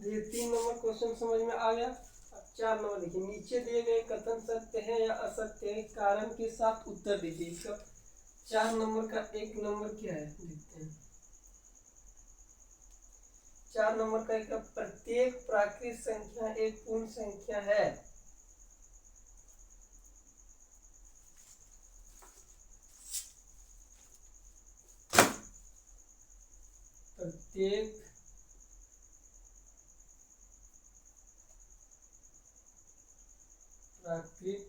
ये 3 number question समझ में आ गया। अब 4 नंबर देखिए, नीचे दिए गए कथन सत्य है या असत्य है, कारण के साथ उत्तर दीजिए। इसका 4 नंबर का 1 नंबर क्या है देखते हैं। 4 नंबर का एक, प्रत्येक प्राकृत संख्या एक पूर्ण संख्या है। प्रत्येक प्राकृत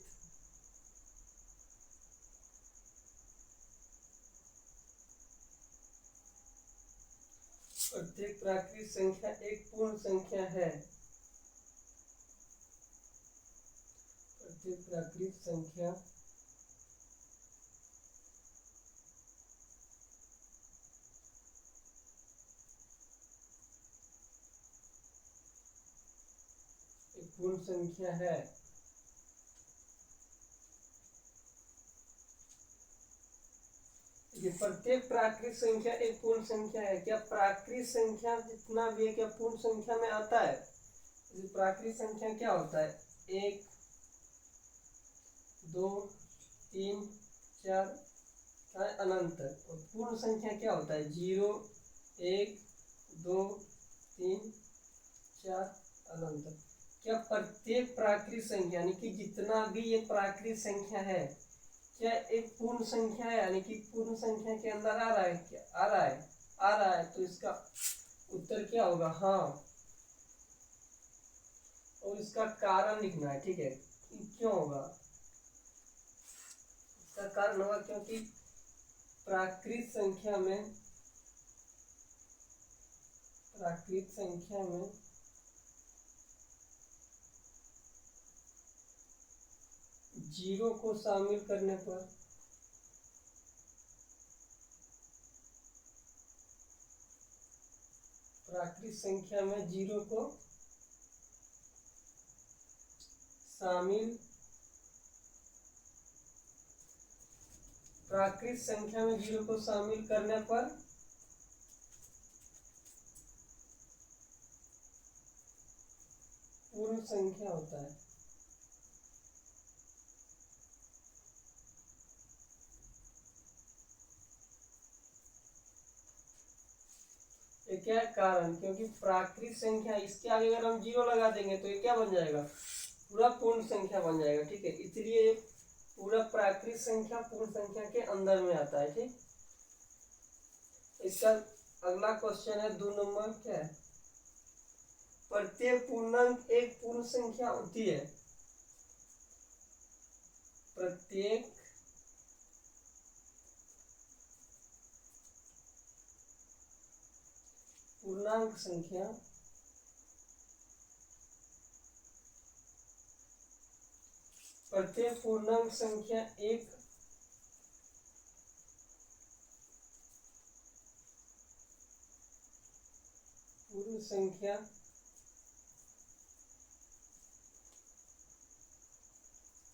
प्रत्येक प्राकृत संख्या एक पूर्ण संख्या है। प्रत्येक प्राकृत संख्या एक पूर्ण संख्या है। ये प्रत्येक प्राकृत संख्या एक पूर्ण संख्या है। क्या प्राकृत संख्या जितना भी है क्या पूर्ण संख्या में आता है? प्राकृत संख्या क्या होता है? 1 2 3 4 अनंत। और पूर्ण संख्या क्या होता है? 0 1 2 3 4 अनंत। क्या प्रत्येक प्राकृत संख्या यानी कि जितना भी ये प्राकृत संख्या है क्या एक पूर्ण संख्या है? यानी कि पूर्ण संख्या के अंदर आ रहा है? क्या आ रहा है? आ रहा है। तो इसका उत्तर क्या होगा? हाँ। और इसका कारण लिखना है, ठीक है। क्यों होगा? इसका कारण होगा क्योंकि प्राकृत संख्या में 0 को शामिल करने पर प्राकृत संख्या में 0 को शामिल प्राकृत संख्या में 0 को शामिल करने पर पूर्ण संख्या होता है। ये क्या है? कारण। क्योंकि प्राकृत संख्या इसके आगे अगर हम 0 लगा देंगे तो ये क्या बन जाएगा? पूरा पूर्ण संख्या बन जाएगा, ठीक है। इसलिए पूरा प्राकृत संख्या पूर्ण संख्या के अंदर में आता है, ठीक। इसका अगला क्वेश्चन है 2 नंबर। क्या है? प्रत्येक पूर्णांक एक पूर्ण संख्या होती है। प्रत्येक पूर्णांक संख्या प्रत्येक पूर्णांक संख्या एक पूर्ण संख्या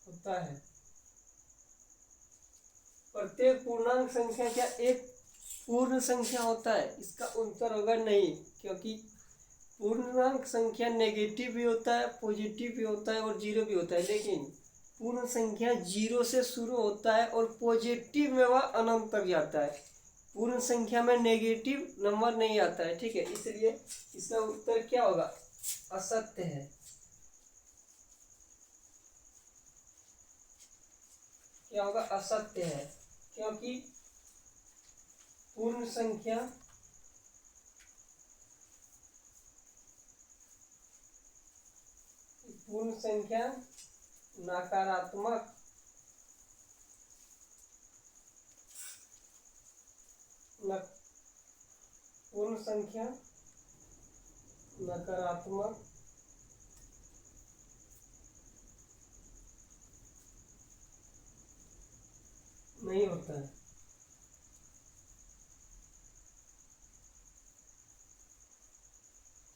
होता है। प्रत्येक पूर्णांक संख्या क्या एक पूर्ण संख्या होता है? इसका उत्तर होगा नहीं, क्योंकि पूर्णांक संख्या नेगेटिव भी होता है, पॉजिटिव भी होता है और 0 भी होता है। लेकिन पूर्ण संख्या 0 से शुरू होता है और पॉजिटिव में वह अनंत तक जाता है। पूर्ण संख्या में नेगेटिव नंबर नहीं आता है, ठीक है। इसलिए इसका उत्तर क्या होगा? असत्य है। क्या होगा? असत्य है। क्योंकि पूर्ण संख्या नकारात्मक पूर्ण संख्या नकारात्मक नहीं होता है।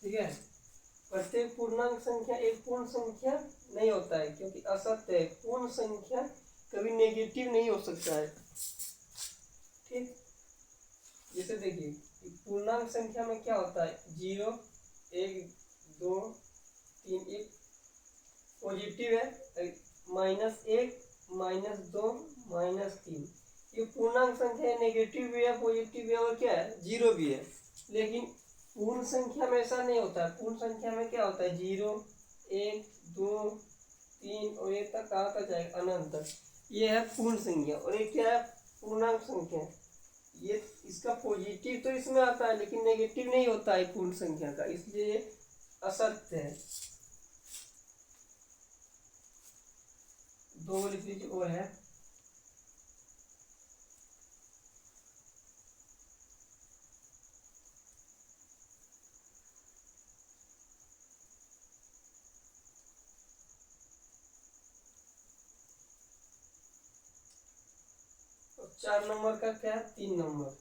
ठीक है। प्रत्येक पूर्णांक संख्या एक पूर्ण संख्या नहीं होता है, क्योंकि असत्य है। पूर्ण संख्या कभी नेगेटिव नहीं हो सकता है, ठीक। जैसे देखिए पूर्णांक संख्या में क्या होता है? 0 1 2 3, एक पॉजिटिव है, -1 -2 -3, ये पूर्णांक संख्या है, नेगेटिव भी है, पॉजिटिव भी है और क्या है, जीरो भी है। लेकिन पूर्ण संख्या में ऐसा नहीं होता है। पूर्ण संख्या में क्या होता है, 0 1 2 3 और ये तक कहाँ तक जाएगा, अनंत तक। ये है पूर्ण संख्या। और ये क्या है, पूर्णांक संख्या। ये इसका पॉजिटिव तो इसमें आता है लेकिन नेगेटिव नहीं होता है पूर्ण संख्या का, इसलिए ये असत्य है। 2 लिख लीजिए और है और 4 नंबर का क्या है, 3 नंबर।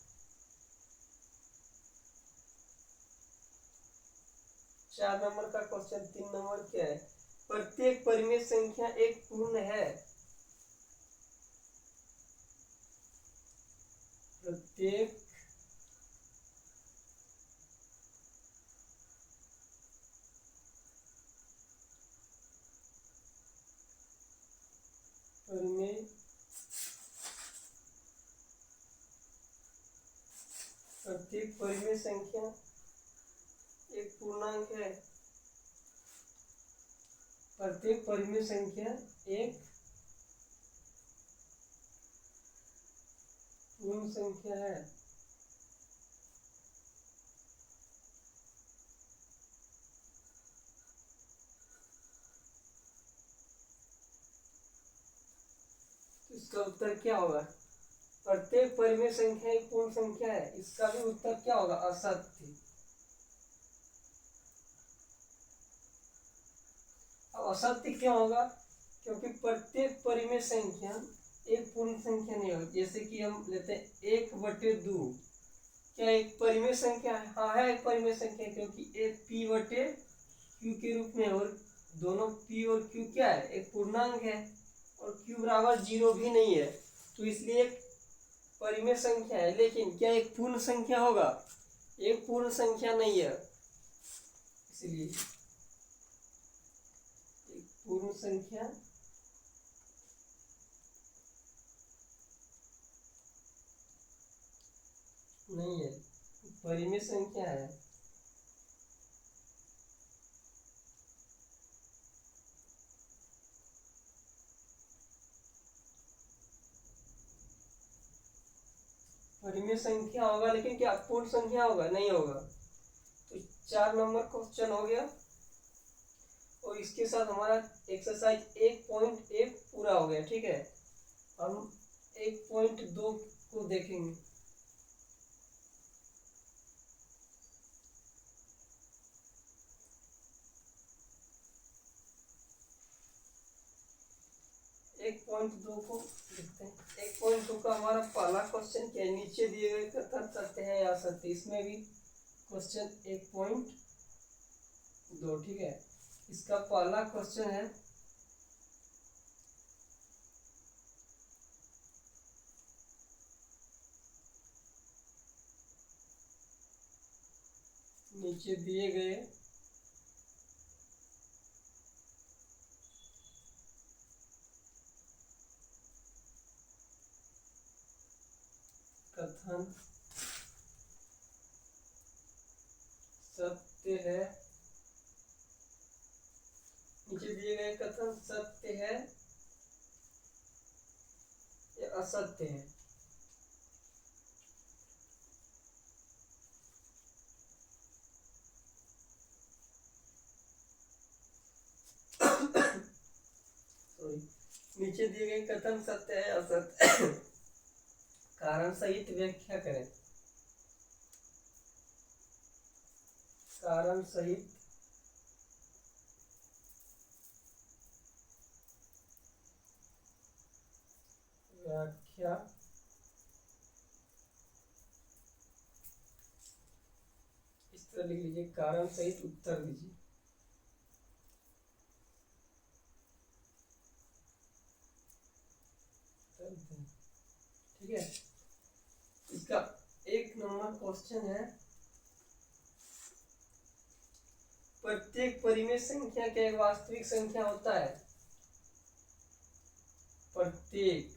4 नंबर का क्वेश्चन 3 नंबर क्या है, प्रत्येक परिमेय संख्या एक पूर्ण है। प्रत्येक परिमेय प्रत्येक परिमेय संख्या एक पूर्णांक है। प्रत्येक परिमेय संख्या एक पूर्ण संख्या है। तो इसका उत्तर क्या होगा, प्रत्येक परिमेय संख्या एक पूर्ण संख्या है। इसका भी उत्तर क्या होगा, असत्य। अब असत्य क्यों होगा, क्योंकि प्रत्येक परिमेय संख्या एक पूर्ण संख्या नहीं होती। जैसे कि हम लेते हैं 1/2, क्या एक परिमेय संख्या है, हाँ है एक परिमेय संख्या, क्योंकि एक p/q के रूप में, और दोनों p और q क्या है, एक पूर्णांक है, और q बराबर 0 भी नहीं है, तो इसलिए एक परिमेय संख्या है। लेकिन क्या एक पूर्ण संख्या होगा, एक पूर्ण संख्या नहीं है, इसलिए एक पूर्ण संख्या नहीं है, परिमेय संख्या है। परिमेय संख्या होगा लेकिन क्या पूर्ण संख्या होगा, नहीं होगा। तो 4 नंबर क्वेश्चन हो गया, और इसके साथ हमारा एक्सरसाइज 1.1 पूरा हो गया। ठीक है, हम 1.2 को देखेंगे। एक पॉइंट दो को देखते हैं। 1.2 का हमारा पहला क्वेश्चन क्या है, नीचे दिए गए कथन सत्य है या असत्य। इसमें भी क्वेश्चन 1.2। ठीक है, इसका पहला क्वेश्चन है, नीचे दिए गए कथन सत्य है, नीचे दिए गए कथन सत्य है या असत्य है। नीचे दिए गए कथन सत्य है असत्य, कारण सहित व्याख्या करें। कारण सहित व्याख्या इस तरह लिख लीजिए, कारण सहित उत्तर दीजिए। ठीक है, इसका 1 नंबर क्वेश्चन है, प्रत्येक परिमेय संख्या क्या एक वास्तविक संख्या होता है। प्रत्येक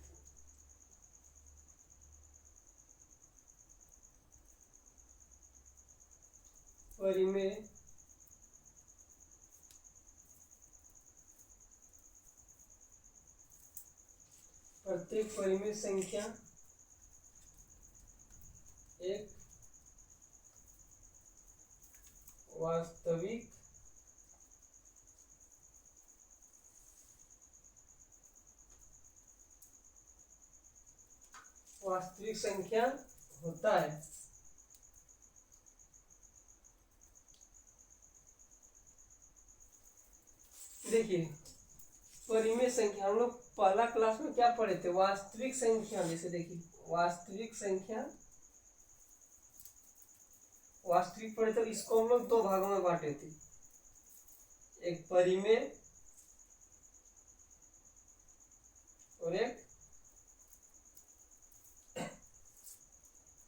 परिमेय संख्या एक वास्तविक संख्या होता है। देखिए परिमेय संख्या हम लोग पहला क्लास में क्या पढ़े थे, वास्तविक संख्या। जैसे देखिए वास्तविक संख्या पढ़े तो इसको हम लोग दो भागों में बांटे थे, एक परिमेय और एक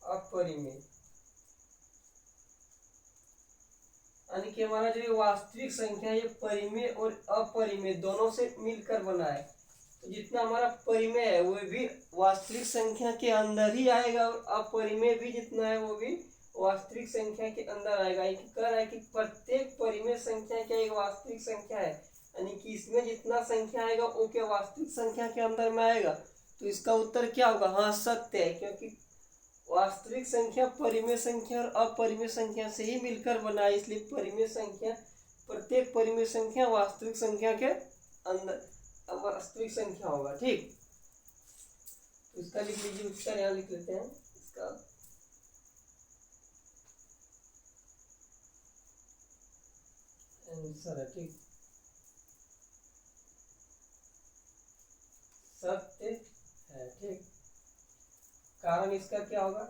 अपरिमेय। यानी कि हमारा जो ये वास्तविक संख्या ये परिमेय और अपरिमेय दोनों से मिलकर बना है। तो जितना हमारा परिमेय है वो भी वास्तविक संख्या के अंदर ही आएगा और अपरिमेय भी जितना है वो भी वास्तविक संख्या के अंदर आएगा। ये कह रहा है कि प्रत्येक परिमेय संख्या क्या एक वास्तविक संख्या है, यानी कि इसमें जितना संख्या आएगा वो क्या वास्तविक संख्या के अंदर में आएगा। तो इसका उत्तर क्या होगा, हाँ सत्य है, क्योंकि वास्तविक संख्या परिमेय संख्या और अपरिमेय संख्या से ही मिलकर बना है, इसलिए परिमेय संख्या प्रत्येक परिमेय संख्या वास्तविक संख्या के अंदर वास्तविक संख्या होगा। ठीक, तो इसका लिख लीजिए, उत्तर यहाँ लिख लेते हैं। इसका आंसर है ठीक, सत्य है। ठीक, कारण इसका क्या होगा,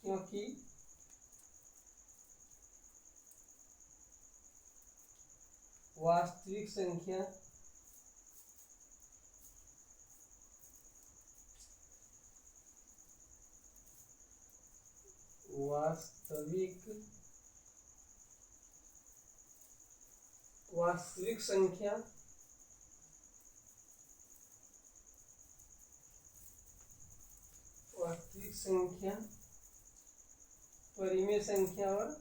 क्योंकि वास्तविक संख्या वास्तविक संख्या परिमेय संख्या और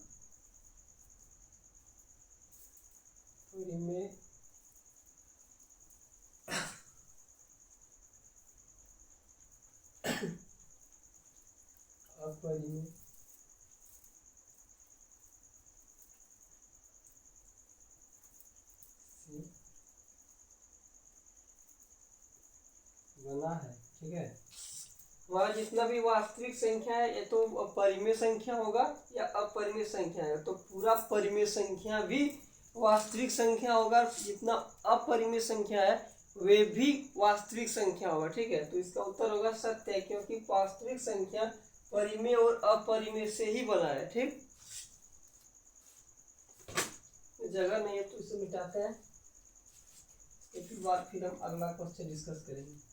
परिमेय अपरिमेय बना है। ठीक है, हमारा जितना भी वास्तविक संख्या है ये तो परिमेय संख्या होगा या अपरिमेय संख्या है, तो पूरा परिमेय संख्या भी वास्तविक संख्या होगा, जितना अपरिमेय संख्या है वे भी वास्तविक संख्या होगा। ठीक है, तो इसका उत्तर होगा सत्य है, क्योंकि वास्तविक संख्या परिमेय और अपरिमेय से ही बना है। ठीक, जगह नहीं है तो इसे मिटाते हैं, इसके बाद फिर हम अगला क्वेश्चन डिस्कस करेंगे।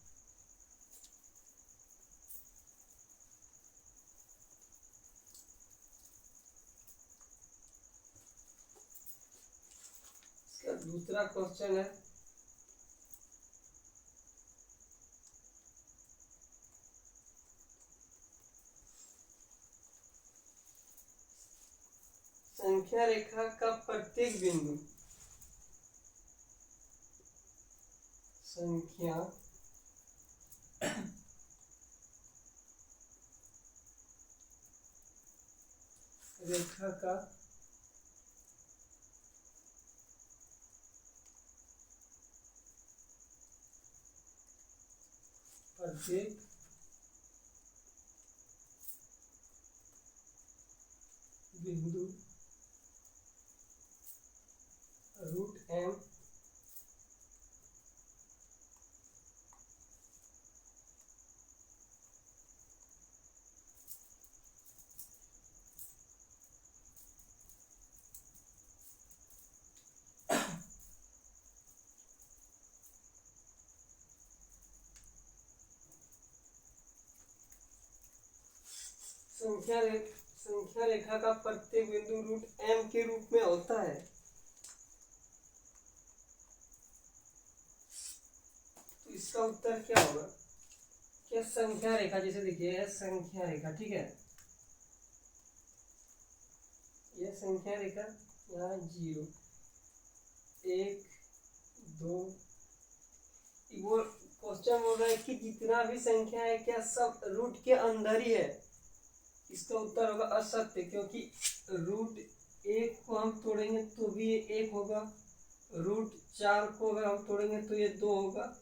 दूसरा क्वेश्चन है, संख्या रेखा का प्रत्येक बिंदु संख्या रेखा का प्रत्येक बिंदु √m संख्या रेखा का प्रत्येक बिंदु रूट m के रूप में होता है। तो इसका उत्तर क्या होगा? क्या संख्या रेखा, जैसे देखिए संख्या रेखा, ठीक है, यह संख्या रेखा, यहाँ 0 1 2, वो क्वेश्चन बोल रहा है कि जितना भी संख्या है क्या सब रूट के अंदर ही है। इसका उत्तर होगा असत्य, क्योंकि रूट 1 को हम तोड़ेंगे तो भी ये 1 होगा, रूट 4 को अगर हम तोड़ेंगे तो ये 2 होगा,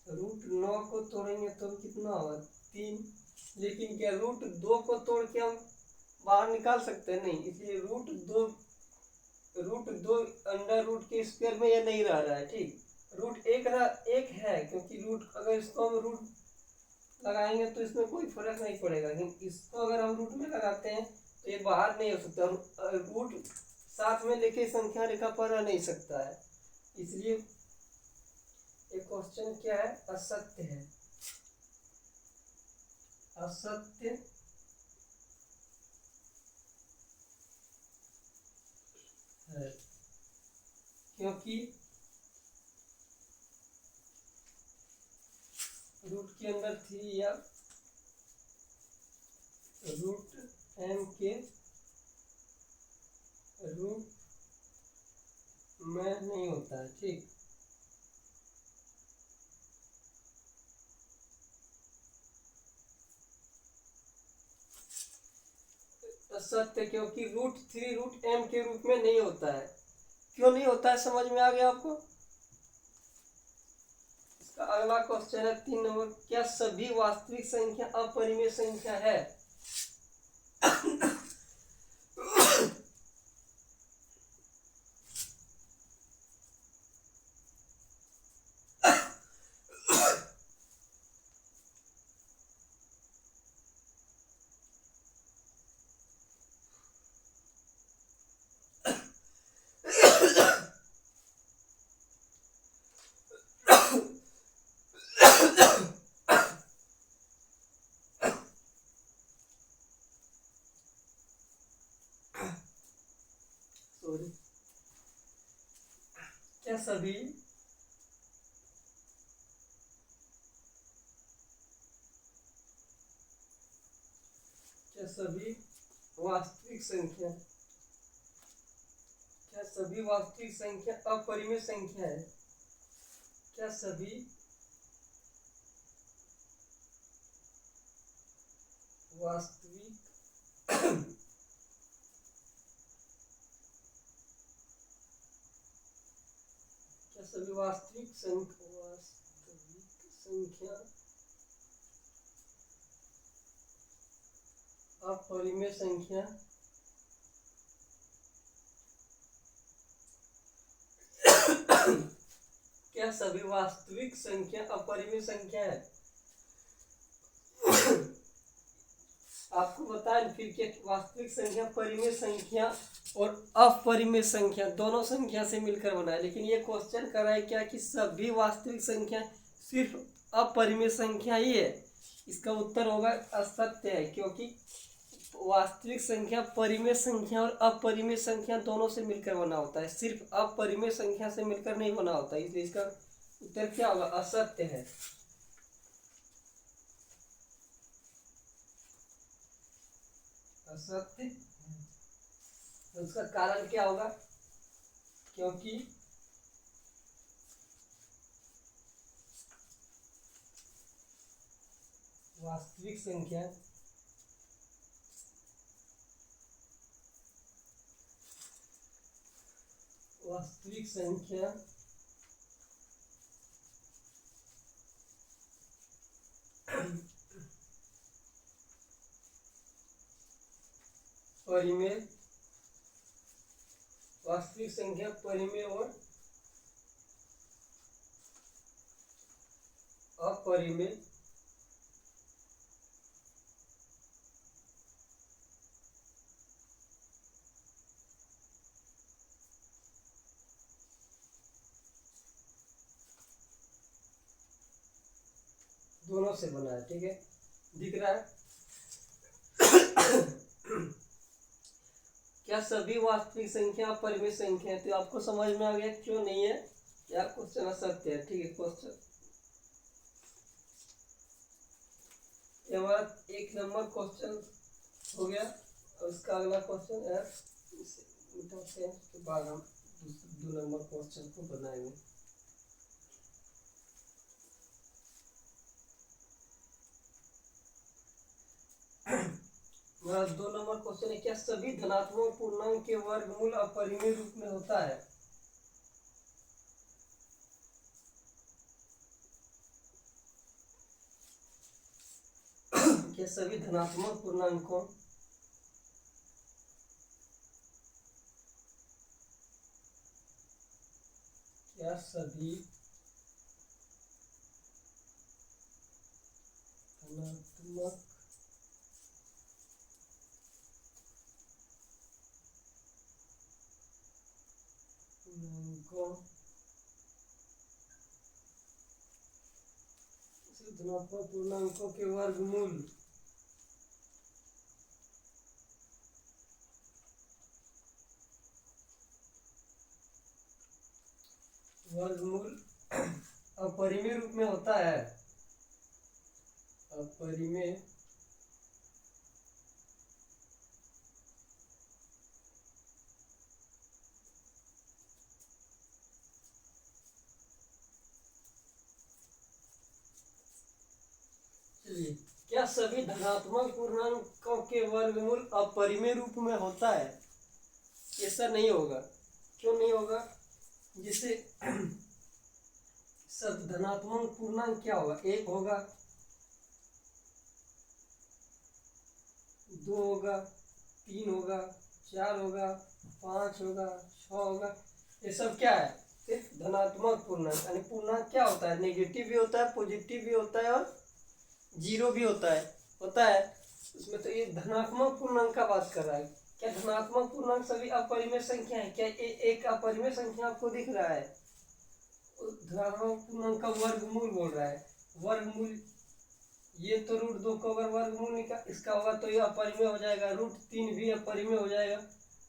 रूट 9 को तोड़ेंगे तो कितना होगा? 3। लेकिन क्या रूट 2 को तोड़ के हम बाहर निकाल सकते हैं? नहीं। इसलिए रूट 2 अंडर रूट के स्क्वायर में ये नहीं रह रहा है, ठीक। रूट 1 है, क्योंकि रूट अगर इसको हम रूट लगाएंगे तो इसमें कोई फर्क नहीं पड़ेगा, लेकिन इसको अगर हम रूट में लगाते हैं तो ये बाहर नहीं हो सकता, रूट साथ में लेके संख्या रेखा पर रह नहीं सकता है। इसलिए ये क्वेश्चन क्या है? असत्य है। असत्य है, क्योंकि रूट के अंदर 3 या रूट m के रूट में नहीं होता है, ठीक। असत्य, क्योंकि रूट 3 रूट m के रूप में नहीं होता है। क्यों नहीं होता है, समझ में आ गया आपको? इसका अगला क्वेश्चन है 3 नंबर, क्या सभी वास्तविक संख्या अपरिमेय संख्या है? क्या सभी वास्तविक संख्या अपरिमेय संख्या है? क्या सभी वास्तविक संख्या अपरिमेय संख्या क्या सभी वास्तविक संख्या अपरिमेय संख्या है? आपको बताएं फिर कि वास्तविक संख्या परिमेय संख्या और अपरिमेय संख्या दोनों संख्या से मिलकर बना है, लेकिन ये क्वेश्चन कर रहा है क्या कि सभी वास्तविक संख्या सिर्फ अपरिमेय संख्या ही है। इसका उत्तर होगा असत्य है, क्योंकि वास्तविक संख्या परिमेय संख्या और अपरिमेय संख्या दोनों से मिलकर बना होता है, सिर्फ अपरिमेय संख्या से मिलकर नहीं बना होता। इसलिए इसका उत्तर क्या होगा? असत्य है। असत्य। तो उसका कारण क्या होगा? क्योंकि वास्तविक संख्या परिमेय, वास्तविक संख्या परिमेय और अपरिमेय दोनों से बना है, ठीक है, दिख रहा है। क्या सभी वास्तविक संख्या परिमित संख्या है? तो आपको समझ में आ गया क्यों नहीं है, या क्वेश्चन असत्य है। ठीक है, क्वेश्चन ये हमारा 1 नंबर क्वेश्चन हो गया। और इसका अगला क्वेश्चन है, इसे उठाते हैं, उसके बाद हम 2 नंबर क्वेश्चन को बनाएंगे। हमारा 2 नंबर क्वेश्चन है, क्या सभी धनात्मक पूर्णांक के वर्गमूल अपरिमेय रूप में होता है? क्या सभी धनात्मक पूर्णांकों क्या सभी धनात्मक पूर्णांकों धनात्मक पूर्णांकों के वर्गमूल अपरिमेय रूप में होता है? अपरिमेय क्या सभी धनात्मक पूर्णांकों के वर्गमूल अपरिमेय रूप में होता है? ऐसा नहीं होगा। क्यों नहीं होगा? जैसे सब धनात्मक पूर्णांक क्या होगा? 1 होगा, 2 होगा, 3 होगा, 4 होगा, 5 होगा, 6 होगा। ये सब क्या है? सिर्फ धनात्मक पूर्णांक। यानी पूर्णांक क्या होता है? नेगेटिव भी होता है, पॉजिटिव भी होता है और 0 भी होता है। उसमें तो ये धनात्मक पूर्णांक का बात कर रहा है। क्या धनात्मक पूर्णांक सभी अपरिमेय संख्या है? क्या एक अपरिमेय संख्या आपको दिख रहा है? धनात्मक पूर्णांक का वर्गमूल बोल रहा है। वर्गमूल ये तो √2 को अगर वर्गमूल इसका होगा तो ये अपरिमेय हो जाएगा। √3 भी अपरिमेय हो जाएगा।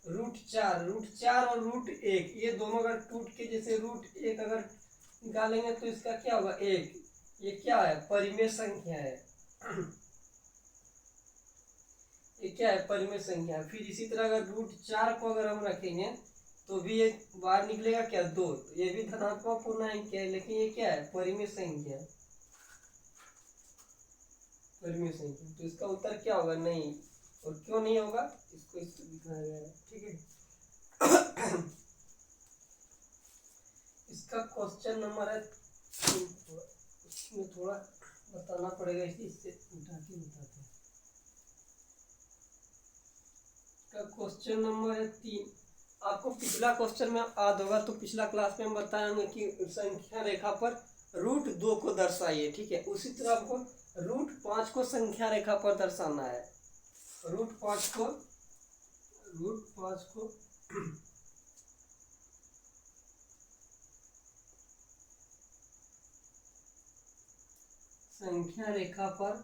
√4 और √1 ये दोनों अगर टूट के जैसे √1 अगर निकालेंगे तो इसका क्या होगा? 1। ये क्या है? परिमेय संख्या है। ये क्या है? परिमेय संख्या है। फिर इसी तरह अगर √4 को अगर हम रखेंगे तो भी ये बाहर निकलेगा क्या? 2। तो ये भी धनात्मक पूर्णांक है, लेकिन ये क्या है? परिमेय संख्या है। परिमेय संख्या। तो इसका उत्तर क्या होगा? नहीं। और क्यों नहीं होगा इसको दिखाया गया है। ठीक है। इसका क्वेश्चन नंबर है 3। इसमें थोड़ा बताना पड़ेगा, इससे उठा के बताते हैं। इसका क्वेश्चन नंबर है 3। आपको पिछला क्वेश्चन में याद होगा, तो पिछला क्लास में हम बताएंगे कि संख्या रेखा पर √2 को दर्शाइए। ठीक है, उसी तरह आपको √5 को संख्या रेखा पर दर्शाना है। √5 को संख्या रेखा पर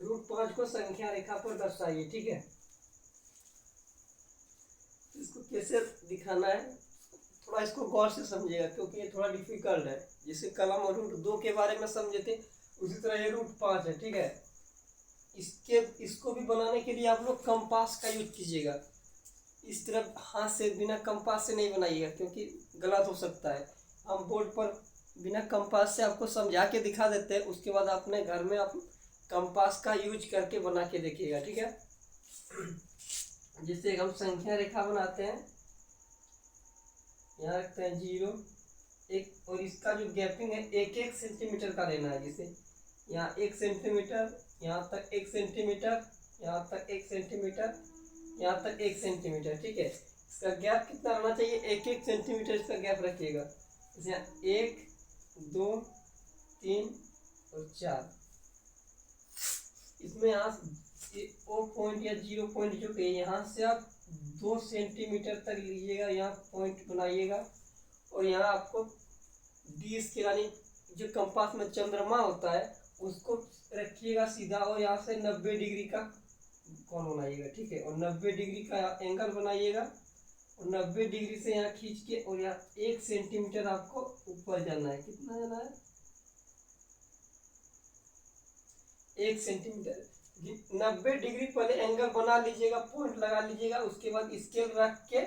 √5 को संख्या रेखा पर दर्शाइए। ठीक है, इसको कैसे दिखाना है थोड़ा इसको गौर से समझिएगा, क्योंकि ये थोड़ा डिफिकल्ट है। जैसे कल हम √2 के बारे में समझे थे, उसी तरह ये √5 है। ठीक है, इसको भी बनाने के लिए आप लोग कंपास का यूज कीजिएगा। इस तरफ हाथ से बिना कंपास से नहीं बनाइएगा, क्योंकि गलत हो सकता है। हम बोर्ड पर बिना कंपास से आपको समझा के दिखा देते हैं, उसके बाद अपने घर में आप कंपास का यूज करके बना के देखिएगा। ठीक है, जिससे हम संख्या रेखा बनाते हैं, यहाँ रखते हैं 0 1, और इसका जो गैपिंग है 1-1 सेंटीमीटर का लेना है। जैसे यहाँ 1 सेंटीमीटर, यहाँ तक 1 सेंटीमीटर, यहाँ तक 1 सेंटीमीटर, यहाँ तक 1 सेंटीमीटर। ठीक है, इसका गैप कितना रहना चाहिए, 1-1 सेंटीमीटर इसका गैप रखिएगा। जैसे 1 2 3 और 4। इसमें यहाँ ओ पॉइंट या 0 पॉइंट जो है यहाँ से आप 2 सेंटीमीटर तक लीजिएगा, यहाँ पॉइंट बनाइएगा। और यहाँ आपको डी के यानी जो कंपास में चंद्रमा होता है उसको रखिएगा सीधा, और यहाँ से 90 डिग्री का कोण बनाइएगा, ठीक है। और 90 डिग्री का एंगल बनाइएगा, और 90 डिग्री से यहाँ खींच के, और यहाँ 1 सेंटीमीटर आपको ऊपर जाना है। कितना जाना है, 1 सेंटीमीटर। 90 डिग्री पहले एंगल बना लीजिएगा, पॉइंट लगा लीजिएगा, उसके बाद स्केल रख के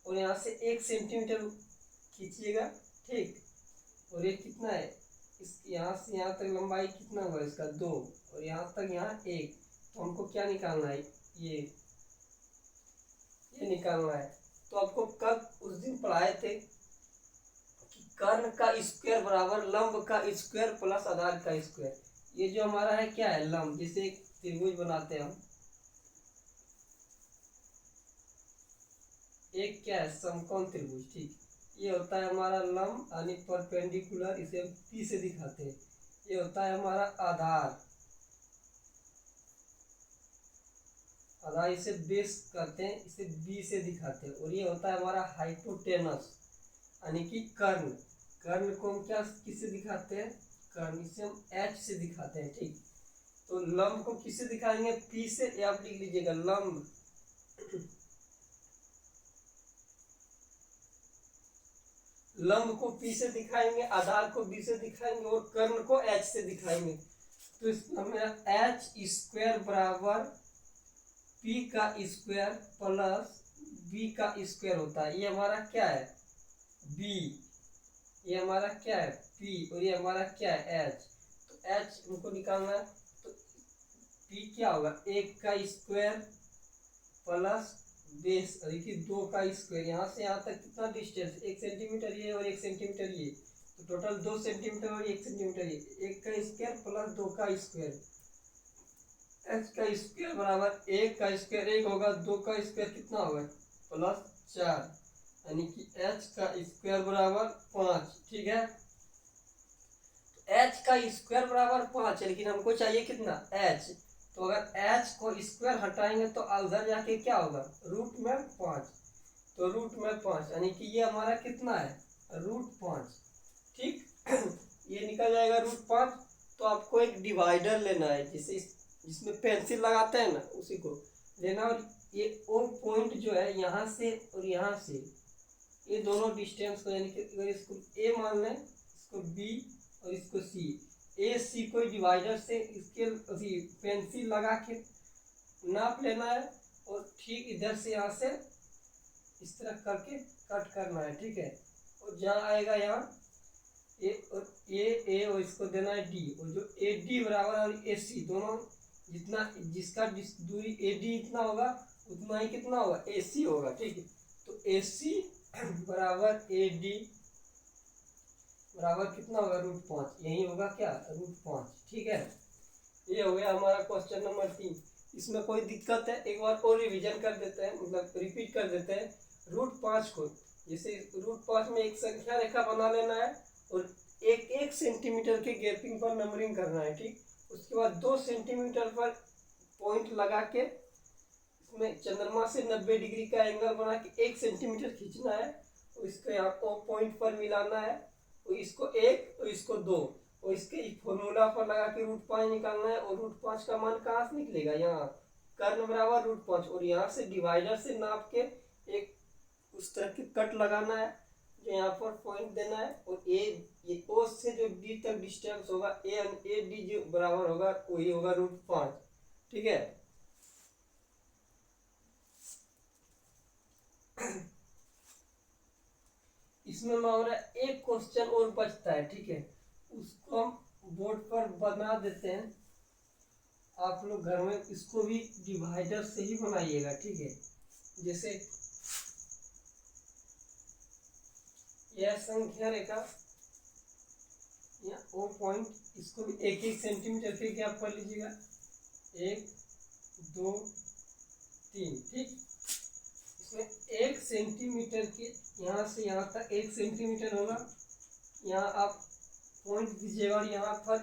और यहाँ से 1 सेंटीमीटर खींचिएगा, ठीक। और ये कितना है, इस यहाँ से यहाँ तक लंबाई कितना हुआ इसका 2, और यहाँ तक यहाँ 1। तो हमको क्या निकालना है, ये निकालना है। तो आपको कल उस दिन पढ़ाए थे कि कर्ण का स्क्वायर बराबर लंब का स्क्वायर प्लस आधार का स्क्वायर। ये जो हमारा है क्या है, लंब, जिसे एक त्रिभुज बनाते हैं हम। एक क्या है, समकोण त्रिभुज, ठीक। ये होता है हमारा लंब यानी परपेंडिकुलर, इसे हम P से दिखाते हैं। ये होता है हमारा आधार, आधार इसे बेस करते हैं, इसे B से दिखाते हैं। और ये होता है हमारा हाइपोटेनस यानी कि कर्ण। कर्ण को हम क्या किससे दिखाते हैं, कर्ण इसे हम H से दिखाते हैं, ठीक। तो लंब को किससे दिखाएंगे, P से। ये आप लिख लीजिएगा, लंब लंब को P से दिखाएंगे, आधार को B से दिखाएंगे, और कर्ण को H से दिखाएंगे। तो इसमें मेरा H स्क्वायर बराबर P का स्क्वायर प्लस B का स्क्वायर होता है। ये हमारा क्या है, B। ये हमारा क्या है, P। और ये हमारा क्या है, H। तो H हमको निकालना है। तो P क्या होगा, 1 का स्क्वायर प्लस बेस, देखिए 2 का स्क्वायर। यहाँ से यहाँ तक कितना डिस्टेंस, 1 सेंटीमीटर ये और 1 सेंटीमीटर ये, तो टोटल 2 सेंटीमीटर और 1 सेंटीमीटर ये। 1 का स्क्वायर प्लस 2 का स्क्वायर। H का स्क्वायर बराबर 1 का स्क्वायर 1 होगा, 2 का स्क्वायर कितना होगा, प्लस 4, यानी कि H का स्क्वायर बराबर 5, ठीक है। H का स्क्वायर बराबर 5 है, लेकिन हमको चाहिए कितना, H। तो अगर H को स्क्वायर हटाएंगे तो उधर जाके क्या होगा, रूट में 5। तो रूट में 5 यानी कि ये हमारा कितना है, रूट 5, ठीक। ये निकल जाएगा रूट 5। तो आपको एक डिवाइडर लेना है, जिसमें पेंसिल लगाते हैं ना, उसी को लेना। और ये ओ पॉइंट जो है यहाँ से और यहाँ से, ये दोनों डिस्टेंस को, यानी कि अगर इसको A मान लें, इसको B और इसको C, A C को डिवाइडर से इसके पेंसिल लगा के नाप लेना है, और ठीक इधर से यहाँ से इस तरह करके कट करना है, ठीक है। और जहाँ आएगा यहाँ ए और इसको देना है D, और जो AD बराबर और AC दोनों जितना, जिसका दूरी AD इतना होगा उतना ही कितना होगा, AC होगा, ठीक है। तो AC बराबर AD बराबर कितना होगा, रूट 5। यही होगा क्या, रूट 5, ठीक है। ये हो गया हमारा क्वेश्चन नंबर 3। इसमें कोई दिक्कत है, एक बार और रिवीजन कर देते हैं, मतलब रिपीट कर देते हैं। रूट 5 को, जैसे रूट 5 में एक संख्या रेखा बना लेना है, और 1-1 सेंटीमीटर के गैपिंग पर नंबरिंग करना है, ठीक। उसके बाद 2 सेंटीमीटर पर पॉइंट लगा के इसमें चंद्रमा से 90 डिग्री का एंगल बना के 1 सेंटीमीटर खींचना है, और इसको यहाँ को पॉइंट पर मिलाना है, और इसको 1 और इसको 2, और इसके फॉर्मूला पर लगा के रूट 5 निकालना है। और रूट 5 का मान कहाँ से निकलेगा, यहाँ कर्ण बराबर रूट 5, और यहाँ से डिवाइडर से नाप के एक उस तरह के कट लगाना है, जो यहाँ पर पॉइंट देना है। और ये ओ से जो डी तक डिस्टेंस होगा, ए डी जो बराबर होगा वही होगा रूट 5, ठीक है। इसमें हमारा एक क्वेश्चन और बचता है, ठीक है। उसको हम बोर्ड पर बना देते हैं, आप लोग घर में इसको भी डिवाइडर से ही बनाइएगा, ठीक है। जैसे यह संख्या रेखा, या ओ पॉइंट, इसको भी 1-1 सेंटीमीटर के गैप कर लीजिएगा, 1 2 3, ठीक। इसमें 1 सेंटीमीटर के यहाँ से यहाँ तक 1 सेंटीमीटर होगा। यहाँ आप पॉइंट दीजिएगा और यहाँ पर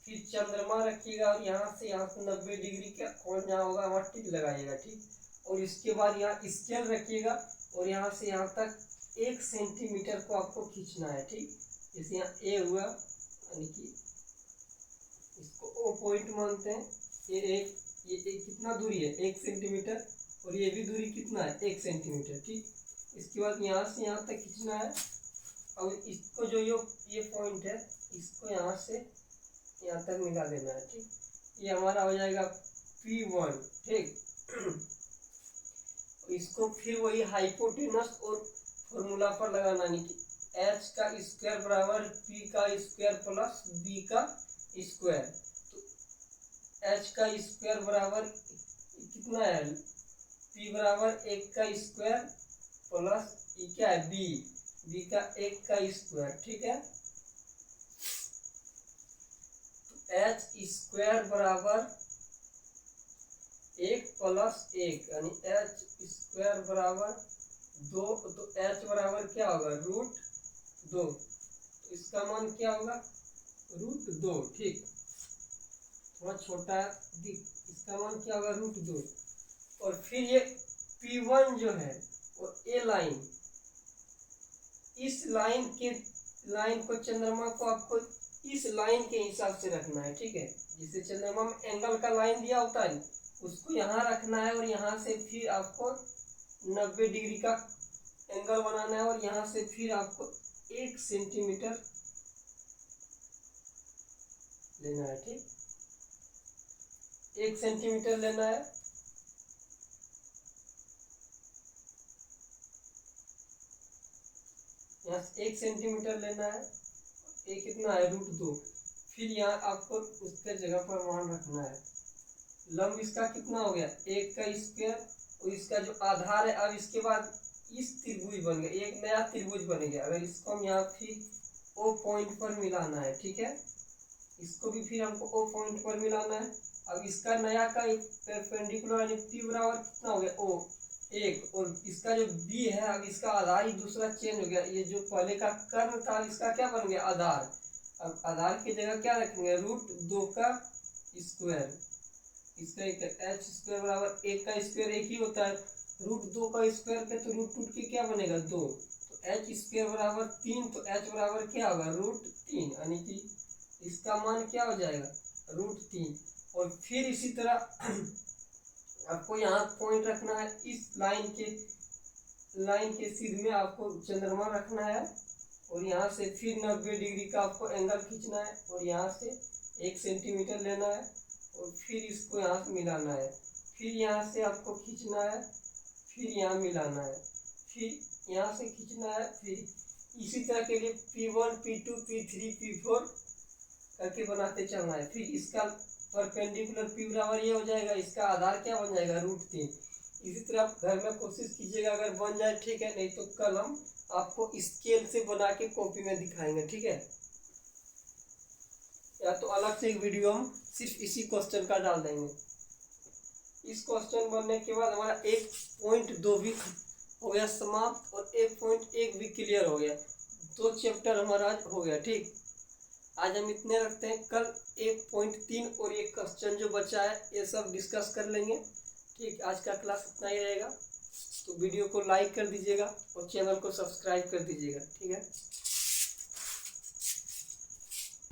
फिर चंद्रमा रखिएगा और यहाँ से 90 डिग्री का कोण जहाँ होगा वहाँ टिक लगाइएगा, ठीक। और इसके बाद यहाँ स्केल रखिएगा और यहाँ से यहाँ तक 1 सेंटीमीटर को आपको खींचना है, ठीक। जैसे यहाँ ए हुआ, यानी कि इसको ओ पॉइंट मानते हैं। ये कितना दूरी है, 1 सेंटीमीटर, और ये भी दूरी कितना है, 1 सेंटीमीटर, ठीक। इसके बाद यहाँ से यहाँ तक खींचना है और इसको जो ये पॉइंट है इसको यहाँ से यहाँ तक मिला देना है, ठीक। ये हमारा हो जाएगा P1, ठीक। इसको फिर वही हाइपोटेनस और फॉर्मूला पर लगाना, यानी कि h का स्क्वायर बराबर p का स्क्वायर प्लस b का स्क्वायर। तो h का स्क्वायर बराबर कितना है, p बराबर 1 का स्क्वायर प्लस ये क्या है, b का 1 का स्क्वायर, ठीक है। तो h स्क्वायर बराबर 1 प्लस 1, यानी h स्क्वायर बराबर 2। तो h बराबर क्या होगा, √2। तो इसका मान क्या होगा, √2, ठीक। थोड़ा छोटा इसका मान क्या होगा, √2। और फिर ये P1 जो है और ये लाइन, इस लाइन को चंद्रमा को आपको इस लाइन के हिसाब से रखना है, ठीक है। जिसे चंद्रमा में एंगल का लाइन दिया होता है उसको यहाँ रखना है और यहाँ से फिर आपको 90 डिग्री का एंगल बनाना है और यहाँ से फिर आपको 1 सेंटीमीटर लेना है, ठीक। 1 सेंटीमीटर लेना है। यहाँ से 1 सेंटीमीटर लेना है, ये कितना है, √2। फिर यहाँ आपको उसके जगह पर मान रखना है। लंब इसका कितना हो गया, 1 का स्क्वायर, और इसका जो आधार है, अब इसके बाद इस त्रिभुज बन गया, एक नया त्रिभुज बन गया। अगर इसको हम यहाँ फिर ओ पॉइंट पर मिलाना है, ठीक है। इसको भी फिर हमको ओ पॉइंट पर मिलाना है। अब इसका नया का एक परपेंडिकुलर, यानी p बराबर कितना हो गया, ओ 1, और इसका जो b है, अब इसका आधार ही दूसरा चेंज हो गया। ये जो पहले का कर्ण था इसका क्या बन गया, आधार। अब आधार की जगह क्या रखेंगे, √2 का स्क्वायर। इसका एक h स्क्वायर बराबर 1 का स्क्वायर 1 ही होता है, √2 का स्क्वायर पे तो √2 के क्या बनेगा, 2। तो h स्क्वायर बराबर 3, तो h बराबर क्या होगा, √3, यानी कि इसका मान क्या हो जाएगा, √3। और फिर इसी तरह आपको यहाँ पॉइंट रखना है, इस लाइन के सिर में आपको चंद्रमा रखना है और यहाँ से फिर 90 डिग्री का आपको एंगल खींचना है और यहाँ से 1 सेंटीमीटर लेना है और फिर इसको यहाँ से मिलाना है। फिर यहाँ से आपको खींचना है, फिर यहाँ मिलाना है, फिर यहाँ से खींचना है, फिर इसी तरह के लिए P1 P2 P3 P4 करके बनाते चलना है। फिर इसका परपेंडिकुलर p बराबर ये हो जाएगा, इसका आधार क्या बन जाएगा, √3। इसी तरह आप घर में कोशिश कीजिएगा, अगर बन जाए ठीक है, नहीं तो कल हम आपको स्केल से बना के कॉपी में दिखाएंगे, ठीक है। या तो अलग से एक वीडियो हम सिर्फ इसी क्वेश्चन का डाल देंगे। इस क्वेश्चन बनने के बाद हमारा 1.2 भी हो गया समाप्त और 1.1 भी क्लियर हो गया। 2 चैप्टर हमारा आज हो गया, ठीक। आज हम इतने रखते हैं, कल 1.3 और ये क्वेश्चन जो बचा है ये सब डिस्कस कर लेंगे, ठीक। आज का क्लास इतना ही रहेगा, तो वीडियो को लाइक कर दीजिएगा और चैनल को सब्सक्राइब कर दीजिएगा, ठीक है।